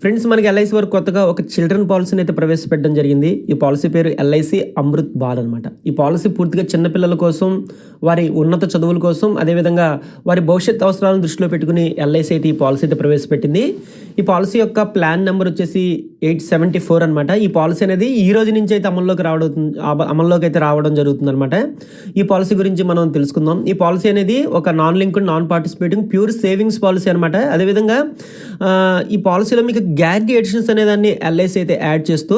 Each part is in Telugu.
ఫ్రెండ్స్, మనకి ఎల్ఐసి వారు కొత్తగా ఒక చిల్డ్రన్ పాలసీని అయితే ప్రవేశపెట్టడం జరిగింది. ఈ పాలసీ పేరు ఎల్ఐసి అమృత్ బాల్ అనమాట. ఈ పాలసీ పూర్తిగా చిన్నపిల్లల కోసం, వారి ఉన్నత చదువుల కోసం, అదేవిధంగా వారి భవిష్యత్ అవసరాలను దృష్టిలో పెట్టుకుని ఎల్ఐసి అయితే ఈ పాలసీ అయితే ప్రవేశపెట్టింది. ఈ పాలసీ యొక్క ప్లాన్ నెంబర్ వచ్చేసి 874 అనమాట. ఈ పాలసీ అనేది ఈ రోజు నుంచి అయితే అమల్లోకి అయితే రావడం జరుగుతుంది అనమాట. ఈ పాలసీ గురించి మనం తెలుసుకుందాం. ఈ పాలసీ అనేది ఒక non linked, non participating, pure savings policy అనమాట. అదేవిధంగా ఈ పాలసీలో మీకు గ్యారంటీ ఎడిషన్స్ అనేదాన్ని ఎల్ఐసి అయితే యాడ్ చేస్తూ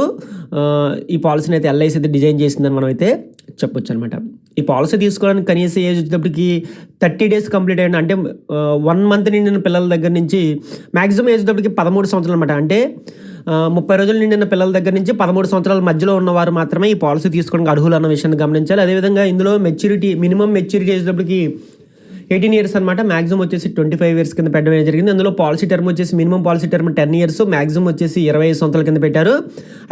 ఈ పాలసీని అయితే ఎల్ఐసి అయితే డిజైన్ చేసిందని మనం అయితే చెప్పొచ్చు అనమాట. ఈ పాలసీ తీసుకోవడానికి కనీస ఏజ్ వచ్చేటప్పటికి 30 days కంప్లీట్ అయ్యింది. అంటే 1 month నిండిన పిల్లల దగ్గర నుంచి మ్యాక్సిమం ఏజ్ వచ్చేటప్పటికి 13 సంవత్సరాలు అనమాట. అంటే 30 రోజులు నిండిన పిల్లల దగ్గర నుంచి 13 సంవత్సరాల మధ్యలో ఉన్నవారు మాత్రమే ఈ పాలసీ తీసుకోవడానికి అర్హులు అన్న విషయాన్ని గమనించాలి. అదేవిధంగా ఇందులో మినిమం మెచ్యూరిటీ వచ్చేటప్పటికి 18 years అనమాట. మ్యాక్సిమం వచ్చేసి 25 years కింద పెట్టడం జరిగింది. అందులో పాలసీ టర్మ్ వచ్చేసి minimum policy term 10 years, maximum వచ్చేసి 25 సంవత్సరాల కింద పెట్టారు.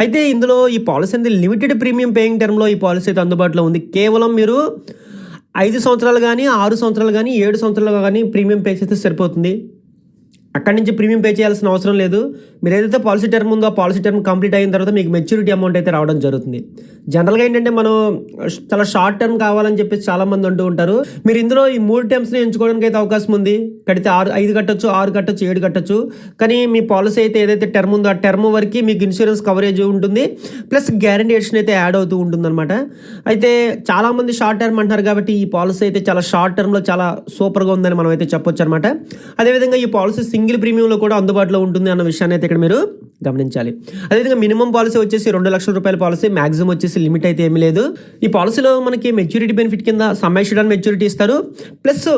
అయితే ఇందులో ఈ పాలసీ అనేది లిమిటెడ్ ప్రీమియం పేయింగ్ టర్మ్లో ఈ పాలసీ అయితే అందుబాటులో ఉంది. కేవలం మీరు 5 సంవత్సరాలు కానీ, 6 సంవత్సరాలు కానీ, 7 సంవత్సరాలు కానీ ప్రీమియం పే చేస్తే సరిపోతుంది. అక్కడి నుంచి ప్రీమియం పే చేయాల్సిన అవసరం లేదు. మీరు ఏదైతే పాలసీ టర్మ్ ఉందో ఆ పాలసీ టర్మ్ కంప్లీట్ అయిన తర్వాత మీకు మెచ్యూరిటీ అమౌంట్ అయితే రావడం జరుగుతుంది. జనరల్గా ఏంటంటే మనం చాలా షార్ట్ టర్మ్ కావాలని చెప్పేసి చాలామంది అంటూ ఉంటారు. మీరు ఇందులో ఈ 3 టర్మ్స్ని ఎంచుకోవడానికి అయితే అవకాశం ఉంది. కడితే 5 కట్టొచ్చు, 6 కట్టొచ్చు, 7 కట్టొచ్చు. కానీ మీ పాలసీ అయితే ఏదైతే టర్మ్ ఉందో ఆ టర్మ్ వరకు మీకు ఇన్సూరెన్స్ కవరేజ్ ఉంటుంది, ప్లస్ గ్యారంటీ ఎడిషన్ అయితే యాడ్ అవుతూ ఉంటుంది అనమాట. అయితే చాలామంది షార్ట్ టర్మ్ అంటున్నారు కాబట్టి ఈ పాలసీ అయితే చాలా షార్ట్ టర్మ్లో చాలా సూపర్గా ఉందని మనం అయితే చెప్పొచ్చు అనమాట. అదేవిధంగా ఈ పాలసీ సింగిల్ ప్రీమియంలో కూడా అందుబాటులో ఉంటుంది అన్న విషయాన్ని అయితే ఇక్కడ మీరు గమనించాలి. అదేవిధంగా మినిమం పాలసీ వచ్చేసి 2 లక్షల రూపాయల పాలసీ, మ్యాక్సిమం వచ్చేసి లిమిట్ అయితే ఏమీ లేదు. ఈ పాలసీలో మనకి మెచ్యూరిటీ బెనిఫిట్ కింద సమ్ అష్యూర్డ్ అండ్ మెచ్యూరిటీ ఇస్తారు, ప్లస్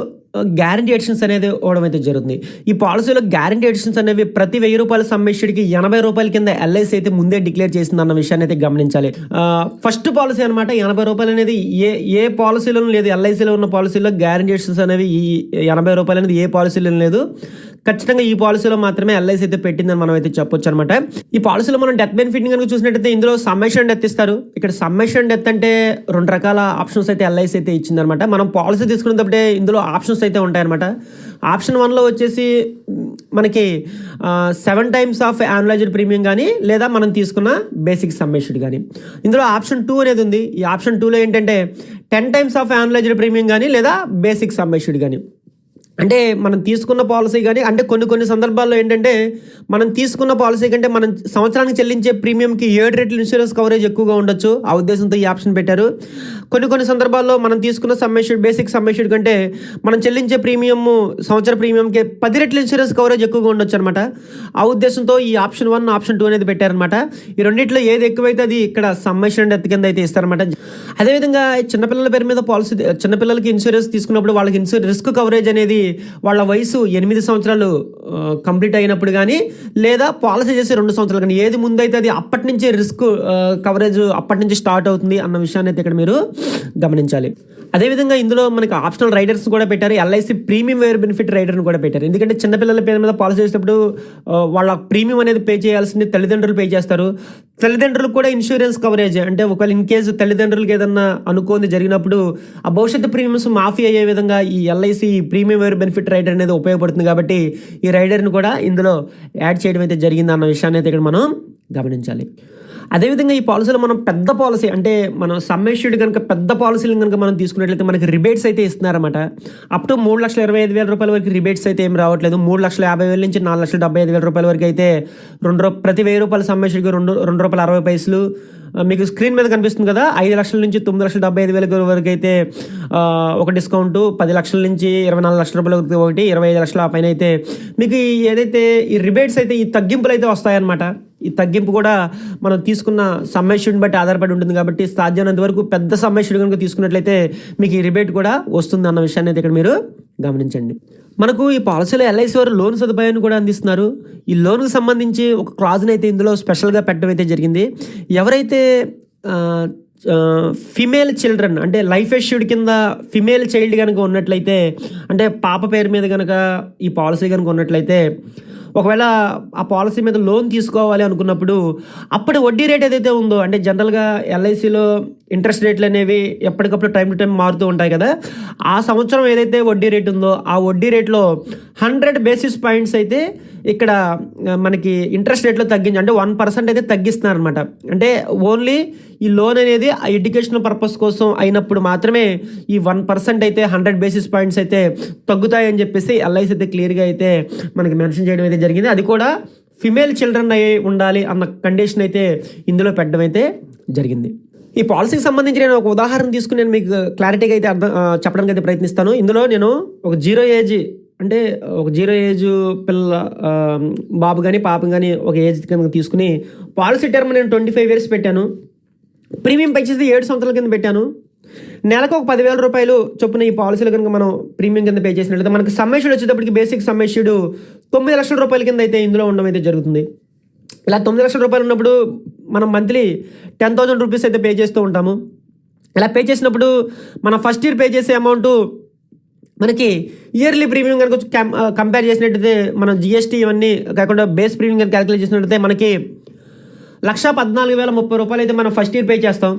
గ్యారంటీ ఎడిషన్స్ అనేది ఇవ్వడం అయితే జరుగుతుంది. ఈ పాలసీలో గ్యారంటీ ఎడిషన్స్ అనేవి ప్రతి 1000 రూపాయల సమ్ అష్యూర్డ్కి 80 రూపాయల కింద ఎల్ఐసి అయితే ముందే డిక్లేర్ చేసింది అన్న విషయాన్ని అయితే గమనించాలి. ఫస్ట్ పాలసీ అనమాట. 80 రూపాయలు అనేది ఏ పాలసీలోనూ లేదు. ఎల్ఐసిలో ఉన్న పాలసీలో గ్యారంటీ ఎడిషన్స్ అనేవి ఈ 80 రూపాయలు అనేది ఏ పాలసీలో లేదు. ఖచ్చితంగా ఈ పాలసీలో మాత్రమే ఎల్ఐసి అయితే పెట్టిందని మనం అయితే చెప్పొచ్చు అనమాట. ఈ పాలసీలో మనం డెత్ బెనిఫిట్ కనుక చూసినట్టయితే ఇందులో సమ్ అష్యూర్డ్ డెత్ ఇస్తారు. ఇక్కడ సమ్ అష్యూర్డ్ డెత్ అంటే 2 రకాల ఆప్షన్స్ అయితే ఎల్ఐసి అయితే ఇచ్చిందనమాట. మనం పాలసీ తీసుకునేటప్పుడే ఇందులో ఆప్షన్స్ అయితే ఉంటాయన్నమాట. ఆప్షన్ 1లో వచ్చేసి మనకి 7 times ఆఫ్ యాన్యులైజ్డ్ ప్రీమియం కానీ, లేదా మనం తీసుకున్న బేసిక్ సమ్ అష్యూర్డ్ కానీ. ఇందులో ఆప్షన్ 2 అనేది ఉంది. ఈ ఆప్షన్ 2లో ఏంటంటే 10 times ఆఫ్ యాన్యులైజ్డ్ ప్రీమియం కానీ, లేదా బేసిక్ సమ్ అష్యూర్డ్ కానీ. అంటే మనం తీసుకున్న పాలసీ కానీ, అంటే కొన్ని సందర్భాల్లో ఏంటంటే మనం తీసుకున్న పాలసీ కంటే మనం సంవత్సరానికి చెల్లించే ప్రీమియంకి 7 రెట్లు ఇన్సూరెన్స్ కవరేజ్ ఎక్కువగా ఉండొచ్చు. ఆ ఉద్దేశంతో ఈ ఆప్షన్ పెట్టారు. కొన్ని సందర్భాల్లో మనం తీసుకున్న sum assured, basic sum assured కంటే మనం చెల్లించే ప్రీమియం సంవత్సర ప్రీమియంకి 10 రెట్లు ఇన్సూరెన్స్ కవరేజ్ ఎక్కువగా ఉండొచ్చు అనమాట. ఆ ఉద్దేశంతో ఈ ఆప్షన్ 1, ఆప్షన్ 2 అనేది పెట్టారనమాట. ఈ రెండిట్లో ఏది ఎక్కువైతే అది ఇక్కడ సమ్ అష్యూర్డ్ డెత్ కింద అయితే ఇస్తారనమాట. అదేవిధంగా చిన్నపిల్లల పేరు మీద పాలసీ, చిన్నపిల్లలకి ఇన్సూరెన్స్ తీసుకున్నప్పుడు వాళ్ళకి రిస్క్ కవరేజ్ అనేది వాళ్ళ వయసు 8 సంవత్సరాలు కంప్లీట్ అయినప్పుడు కానీ, లేదా పాలసీ చేసి 2 సంవత్సరాలు కానీ, ఏది ముందైతే అది అప్పటి నుంచి రిస్క్ కవరేజ్ అప్పటి నుంచి స్టార్ట్ అవుతుంది అన్న విషయాన్ని అయితే ఇక్కడ మీరు గమనించాలి. అదేవిధంగా ఇందులో మనకి ఆప్షనల్ రైడర్స్ కూడా పెట్టారు. ఎల్ఐసి ప్రీమియం వేర్ బెనిఫిట్ రైడర్ని కూడా పెట్టారు. ఎందుకంటే చిన్నపిల్లల పేరు మీద పాలసీ చేసేటప్పుడు వాళ్ళ ప్రీమియం అనేది పే చేయాల్సింది తల్లిదండ్రులు పే చేస్తారు. తల్లిదండ్రులకు కూడా ఇన్సూరెన్స్ కవరేజ్, అంటే ఒకవేళ ఇన్ కేసు తల్లిదండ్రులకి ఏదన్నా అనుకోని జరిగినప్పుడు ఆ భవిష్యత్తు ప్రీమియమ్స్ మాఫీ అయ్యే విధంగా ఈ LIC premium waiver benefit rider అనేది ఉపయోగపడుతుంది. కాబట్టి ఈ రైడర్ని కూడా ఇందులో యాడ్ చేయడం అయితే జరిగింది అన్న విషయాన్ని అయితే ఇక్కడ మనం గమనించాలి. అదేవిధంగా ఈ పాలసీలో మనం పెద్ద పాలసీ, అంటే మనం సమ్ అష్యూర్డ్ కనుక పెద్ద పాలసీలు కనుక మనం తీసుకున్నట్లయితే మనకి రిబేట్స్ అయితే ఇస్తున్నారన్నమాట. అప్ టు 3,25,000 రూపాయల వరకు రిబేట్స్ అయితే ఏం రావట్లేదు. 3,50,000 నుంచి 4,75,000 రూపాయల వరకు అయితే ప్రతి 1000 రూపాయల సమ్ అష్యూర్డ్కి ₹2.60 మీకు స్క్రీన్ మీద కనిపిస్తుంది కదా. 5 లక్షల నుంచి 9,75,000 వరకు అయితే ఒక డిస్కౌంట్, 10 లక్షల నుంచి 24 లక్షల రూపాయల వరకు ఒకటి, 25 లక్షల పైన అయితే మీకు ఏదైతే ఈ రిబేట్స్ అయితే ఈ తగ్గింపులు అయితే వస్తాయన్నమాట. ఈ తగ్గింపు కూడా మనం తీసుకున్న సమ్ అష్యూర్డ్ని బట్టి ఆధారపడి ఉంటుంది. కాబట్టి సాధ్యమైనంత వరకు పెద్ద సమ్ అష్యూర్డ్ కనుక తీసుకున్నట్లయితే మీకు ఈ రిబేట్ కూడా వస్తుంది అన్న విషయాన్ని అయితే ఇక్కడ మీరు గమనించండి. మనకు ఈ పాలసీలో ఎల్ఐసి వారు లోన్ సదుపాయాన్ని కూడా అందిస్తున్నారు. ఈ లోన్కి సంబంధించి ఒక క్లాజ్ని అయితే ఇందులో స్పెషల్గా పెట్టడం అయితే జరిగింది. ఎవరైతే ఫిమేల్ చిల్డ్రన్, అంటే లైఫ్ అష్యూర్డ్ కింద ఫిమేల్ చైల్డ్ కనుక ఉన్నట్లయితే, అంటే పాప పేరు మీద కనుక ఈ పాలసీ కనుక ఉన్నట్లయితే, ఒకవేళ ఆ పాలసీ మీద లోన్ తీసుకోవాలి అనుకున్నప్పుడు అప్పటి వడ్డీ రేట్ ఏదైతే ఉందో, అంటే జనరల్గా ఎల్ఐసిలో ఇంట్రెస్ట్ రేట్లు అనేవి ఎప్పటికప్పుడు టైం టు టైం మారుతూ ఉంటాయి కదా. ఆ సంవత్సరం ఏదైతే వడ్డీ రేట్ ఉందో ఆ వడ్డీ రేట్లో 100 basis points అయితే ఇక్కడ మనకి ఇంట్రెస్ట్ రేట్లో తగ్గించి అంటే 1% అయితే తగ్గిస్తున్నారు అనమాట. అంటే ఓన్లీ ఈ లోన్ అనేది ఆ ఎడ్యుకేషనల్ పర్పస్ కోసం అయినప్పుడు మాత్రమే ఈ 1% అయితే 100 బేసిస్ పాయింట్స్ అయితే తగ్గుతాయని చెప్పేసి ఎల్ఐసి అయితే క్లియర్గా అయితే మనకి మెన్షన్ చేయడం అయితే జరిగింది. అది కూడా ఫిమేల్ చిల్డ్రన్ అయ్యి ఉండాలి అన్న కండిషన్ అయితే ఇందులో పెట్టడం అయితే జరిగింది. ఈ పాలసీకి సంబంధించి నేను ఒక ఉదాహరణ తీసుకుని నేను మీకు క్లారిటీగా అయితే చెప్పడానికి అయితే ప్రయత్నిస్తాను. ఇందులో నేను ఒక జీరో ఏజ్ పిల్ల బాబు కానీ పాప కానీ ఒక ఏజ్ కనుక తీసుకుని పాలసీ టర్మ్ నేను 25 years పెట్టాను. ప్రీమియం పే చేసి 7 సంవత్సరాల కింద పెట్టాను. నెలకు ఒక 10,000 రూపాయలు చొప్పున ఈ పాలసీలు కనుక మనం ప్రీమియం కింద పే చేసినట్లయితే మనకి సమ్మేషుడ్ వచ్చేటప్పటికి బేసిక్ సమ్మేషుడ్ 9 లక్షల రూపాయల కింద అయితే ఇందులో ఉండడం అయితే జరుగుతుంది. ఇలా 9 లక్షల రూపాయలు ఉన్నప్పుడు మనం మంత్లీ 10,000 రూపీస్ అయితే పే చేస్తూ ఉంటాము. ఇలా పే చేసినప్పుడు మన ఫస్ట్ ఇయర్ పే చేసే అమౌంట్ మనకి ఇయర్లీ ప్రీమియం కనుక కంపేర్ చేసినట్టయితే మనం జిఎస్టీ ఇవన్నీ కాకుండా బేస్ ప్రీమియం కనుక క్యాలిక్యులేట్ చేసినట్టయితే మనకి 1,14,030 రూపాయలు అయితే మనం ఫస్ట్ ఇయర్ పే చేస్తాం.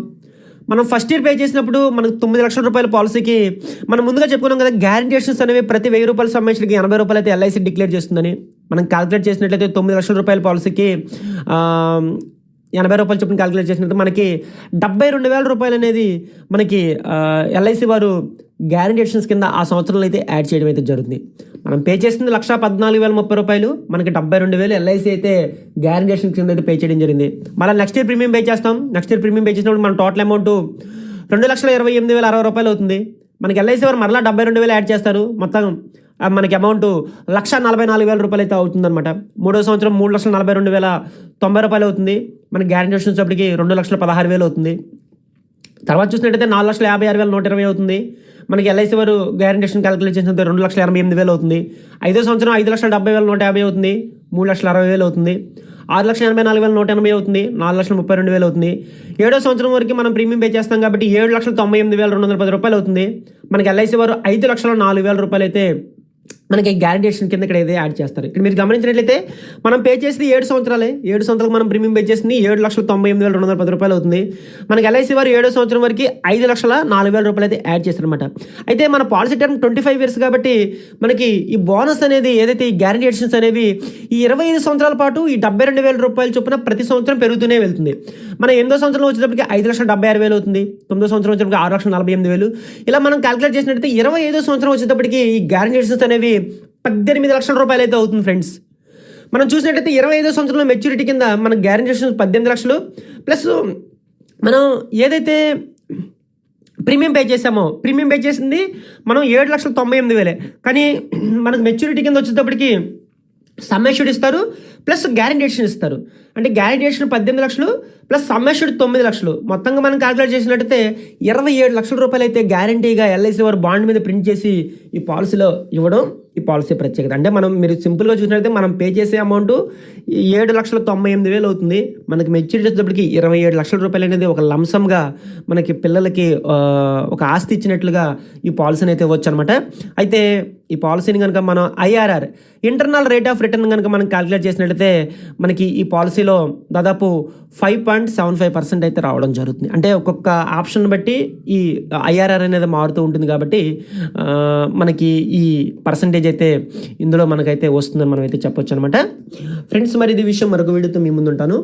మనం ఫస్ట్ ఇయర్ పే చేసినప్పుడు మనకు 9 లక్షల రూపాయల పాలసీకి మనం ముందుగా చెప్పుకున్నాం కదా, గ్యారంటీషన్స్ అనేవి ప్రతి 1,000 రూపాయల సమ్మేషన్కి 80 రూపాయలు అయితే ఎల్ఐసి డిక్లేర్ చేస్తుందని. మనం క్యాలిక్యులేట్ చేసినట్లయితే 9 లక్షల రూపాయల పాలసీకి 80 రూపాయలు చొప్పున క్యాలిక్యులేట్ చేసినట్టు మనకి 72,000 రూపాయలు అనేది మనకి ఎల్ఐసి వారు గ్యారంటీషన్స్ కింద ఆ సంవత్సరంలో అయితే యాడ్ చేయడం అయితే జరుగుతుంది. మనం పే చేసింది 1,14,030 రూపాయలు, మనకి 72,000 ఎల్ఐసి అయితే గ్యారంటీషన్స్ కింద అయితే పే చేయడం జరిగింది. మళ్ళీ నెక్స్ట్ ఇయర్ ప్రీమియం పే చేస్తాం. నెక్స్ట్ ఇయర్ ప్రీమియం పే చేసినప్పుడు మన టోటల్ అమౌంట్ 2,28,060 రూపాయలు అవుతుంది. మనకి ఎల్ఐసి వారు మరలా 72,000 యాడ్ చేస్తారు. మొత్తం మనకి అమౌంట్ 1,44,000 రూపాయలు అయితే అవుతుందన్నమాట. మూడో సంవత్సరం 3,42,090 రూపాయలు అవుతుంది. మనకి గ్యారంటీషన్స్ అప్పటికి 2,16,000 అవుతుంది. తర్వాత చూసినట్టయితే 4,56,120 అవుతుంది. మనకి ఎల్ఐసి వారు గ్యారంటీషన్ క్యాలిక్యులేట్ చేసినట్టు 2,88,000 అవుతుంది. ఐదో సంవత్సరం 5,70,150 అవుతుంది. 3,60,000 అవుతుంది. 6,84,180 అవుతుంది. 4,32,000 అవుతుంది. ఏడో సంవత్సరం వరకు మనం ప్రీమియం పే చేస్తాం కాబట్టి 7,98,210 రూపాయలు అవుతుంది. మనకి ఎల్ఐసి వారు 5,04,000 రూపాయలు అయితే మనకి గ్యారంటీషన్ కింద ఇక్కడ అయితే యాడ్ చేస్తారు. ఇక్కడ మీరు గమనించినట్లయితే మనం పే చేసింది 7 సంవత్సరాలే. 7 సంవత్సరాలకు మనం ప్రీమియం పే చేసింది 7,98,210 రూపాయలు అవుతుంది. మనకి ఎల్ఐసి వారు 7వ సంవత్సరం వరకు 5,04,000 రూపాయలు అయితే యాడ్ చేస్తారనమాట. అయితే మన పాలసీ టర్మ్ 25 years కాబట్టి మనకి ఈ బోనస్ అనేది ఏదైతే ఈ గ్యారంటీషన్స్ అనేవి ఈ 25 సంవత్సరాల పాటు ఈ 72,000 రూపాయలు చొప్పున ప్రతి సంవత్సరం పెరుగుతూనే వెళ్తుంది. మన 8వ సంవత్సరంలో వచ్చేటప్పటికి 5,76,000 అవుతుంది. 9వ సంవత్సరం వచ్చేటప్పటికి 6,48,000. ఇలా మనం క్యాలిక్యులేట్ చేసినట్టయితే 25వ సంవత్సరం వచ్చేటప్పటికి ఈ గ్యారంటీషన్స్ అనేవి 18 లక్షల రూపాయలు అయితే అవుతుంది ఫ్రెండ్స్. మనం చూసినట్టయితే 25వ సంవత్సరంలో మెచ్యూరిటీ కింద మన గ్యారంటీషన్ 18 లక్షలు ప్లస్ మనం ఏదైతే ప్రీమియం పే చేసామో ప్రీమియం పే చేసింది మనం 7,98,000. కానీ మనకు మెచ్యూరిటీ కింద వచ్చేటప్పటికి సమ్మేషుడ్ ఇస్తారు ప్లస్ గ్యారంటీషన్ ఇస్తారు. అంటే గ్యారంటీషన్ 18 లక్షలు ప్లస్ సమ్మేషుడ్ 9 లక్షలు. మొత్తంగా మనం క్యాలిక్యులేట్ చేసినట్టయితే 27 లక్షల రూపాయలు అయితే గ్యారంటీగా ఎల్ఐసి వారు బాండ్ మీద ప్రింట్ చేసి ఈ పాలసీలో ఇవ్వడం ఈ పాలసీ ప్రత్యేకత. అంటే మీరు సింపుల్గా చూసినట్టయితే మనం పే చేసే అమౌంట్ 7,98,000 అవుతుంది. మనకి మెచ్యూరిటీ వచ్చేటప్పటికి 27 లక్షల రూపాయలు అనేది ఒక లంసంగా మనకి పిల్లలకి ఒక ఆస్తి ఇచ్చినట్లుగా ఈ పాలసీని అయితే ఇవ్వచ్చు అనమాట. అయితే ఈ పాలసీని కనుక మనం IRR internal rate of return కనుక మనం క్యాలిక్యులేట్ చేసినట్లయితే మనకి ఈ పాలసీలో దాదాపు 5.75% అయితే రావడం జరుగుతుంది. అంటే ఒక్కొక్క ఆప్షన్ బట్టి ఈ ఐఆర్ఆర్ అనేది మారుతూ ఉంటుంది కాబట్టి మనకి ఈ పర్సంటేజ్ అయితే ఇందులో మనకైతే వస్తుందని మనం అయితే చెప్పొచ్చు అనమాట. ఫ్రెండ్స్, మరి ఇది విషయం మరొక వీడియోతో మీ ముందు ఉంటాను.